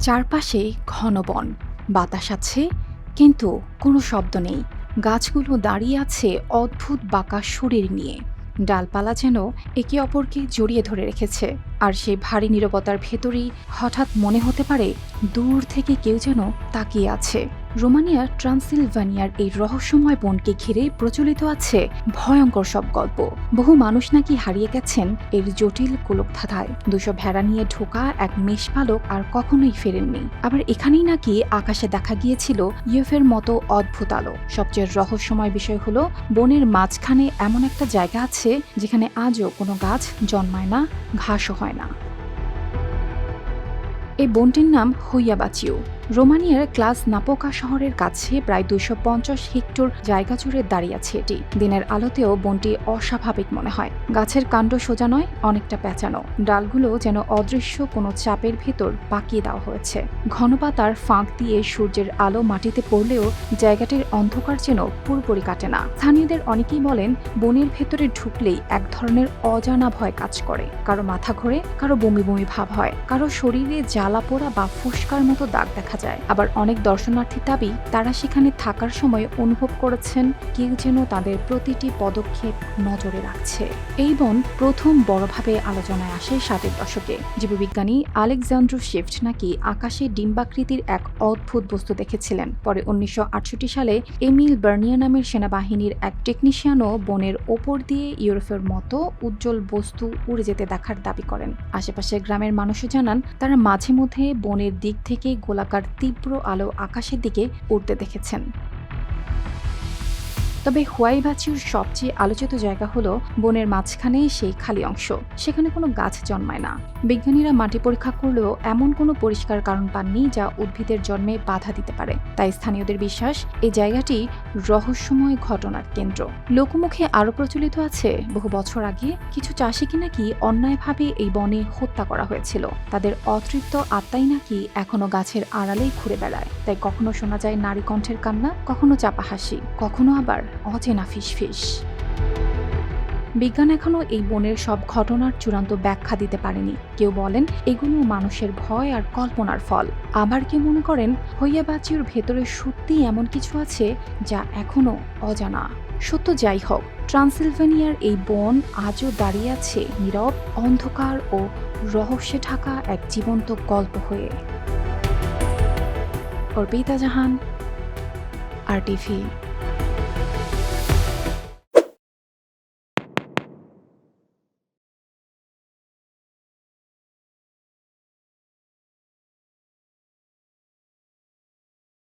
চারপাশে ঘন বন, বাতাস আছে কিন্তু কোনো শব্দ নেই। গাছগুলো দাঁড়িয়ে আছে অদ্ভুত বাঁকা শরীর নিয়ে, ডালপালা যেন একে অপরকে জড়িয়ে ধরে রেখেছে। আর সেই ভারী নীরবতার ভেতরেই হঠাৎ মনে হতে পারে দূর থেকে কেউ যেন তাকিয়ে আছে। রোমানিয়ার ট্রান্সিলভানিয়ার এই রহস্যময় বনকে ঘিরে প্রচলিত আছে ভয়ঙ্কর সব গল্প। বহু মানুষ নাকি হারিয়ে গেছেন এর জটিল গোলকধাঁধায়। 200 ভেড়া নিয়ে ঢোকা এক মেষপালক আর কখনোই ফেরেননি। আবার এখানেই নাকি আকাশে দেখা গিয়েছিল ইউএফের মতো অদ্ভুত আলো। সবচেয়ে রহস্যময় বিষয় হলো বনের মাঝখানে এমন একটা জায়গা আছে যেখানে আজও কোনো গাছ জন্মায় না, ঘাসও হয় না। এই বনটির নাম হুইয়াবাচিউ। রোমানিয়ার ক্লাস নাপোকা শহরের কাছে প্রায় 250 হেক্টর জায়গা জুড়ে দাঁড়িয়ে আছে এটি। দিনের আলোতেও বনটি অস্বাভাবিক মনে হয়। গাছের কাণ্ড সোজা নয়, অনেকটা পেঁচানো। ডালগুলো যেন অদৃশ্য কোনো চাপের ভেতর পাকিয়ে দেওয়া হয়েছে। ঘন পাতার ফাঁক দিয়ে সূর্যের আলো মাটিতে পড়লেও জায়গাটির অন্ধকার যেন পুরোপুরি কাটে না। স্থানীয়দের অনেকেই বলেন বনের ভেতরে ঢুকলেই এক ধরনের অজানা ভয় কাজ করে। কারো মাথা ঘোরে, কারো বমি বমি ভাব হয়, কারো শরীরে জ্বালা পোড়া বা ফুসকার মতো দাগ দেখা যায়। আবার অনেক দর্শনার্থীর দাবি তারা সেখানে থাকার সময় অনুভব করেছেন কেউ যেন তাদের প্রতিটি পদক্ষেপ নজরে রাখছে। এই বন প্রথম বড়ভাবে আলোচনায় আসে 60-এর দশকে। জীববিজ্ঞানী আলেকজান্ড্রো শিফট নাকি আকাশে ডিম্বাকৃতির এক অদ্ভুত বস্তু দেখেছিলেন। পরে 1968 সালে এমিল বার্নিয়া নামের সেনাবাহিনীর এক টেকনিশিয়ানও বনের ওপর দিয়ে ইউরোপের মতো উজ্জ্বল বস্তু উড়ে যেতে দেখার দাবি করেন। আশেপাশের গ্রামের মানুষও জানান তারা মাঝে মধ্যে বনের দিক থেকে গোলাকার তীব্র আলো আকাশের দিকে উঠতে দেখেছেন। তবে হুয়াইবাচিউর সবচেয়ে আলোচিত জায়গা হলো বনের মাঝখানে সেই খালি অংশ। সেখানে কোনো গাছ জন্মায় না। বিজ্ঞানীরা মাটি পরীক্ষা করলেও এমন কোনো পরিষ্কার কারণ পাননি যা উদ্ভিদের জন্মে বাধা দিতে পারে। তাই স্থানীয়দের বিশ্বাস এই জায়গাটি রহস্যময় ঘটনার কেন্দ্র। লোকমুখে আরও প্রচলিত আছে বহু বছর আগে কিছু চাষিকে নাকি অন্যায়ভাবে এই বনে হত্যা করা হয়েছিল। তাদের অতৃপ্ত আত্মাই নাকি এখনো গাছের আড়ালেই ঘুরে বেড়ায়। তাই কখনো শোনা যায় নারী কণ্ঠের কান্না, কখনো চাপা হাসি, কখনো আবার অচেনা ফিসফিস। বিজ্ঞান এখনো এই বনের সব ঘটনার চূড়ান্ত ব্যাখ্যা দিতে পারেনি। কেউ বলেন এগুলো মানুষের ভয় আর কল্পনার ফল। আবার কেউ মনে করেন হুইয়াবাচিউর ভেতরে সত্যি এমন কিছু আছে যা এখনো অজানা। সত্য যাই হোক, ট্রান্সিলভানিয়ার এই বন আজও দাঁড়িয়ে আছে নীরব, অন্ধকার ও রহস্যে ঢাকা এক জীবন্ত গল্প হয়ে। অর্পিতা জাহান, RTV।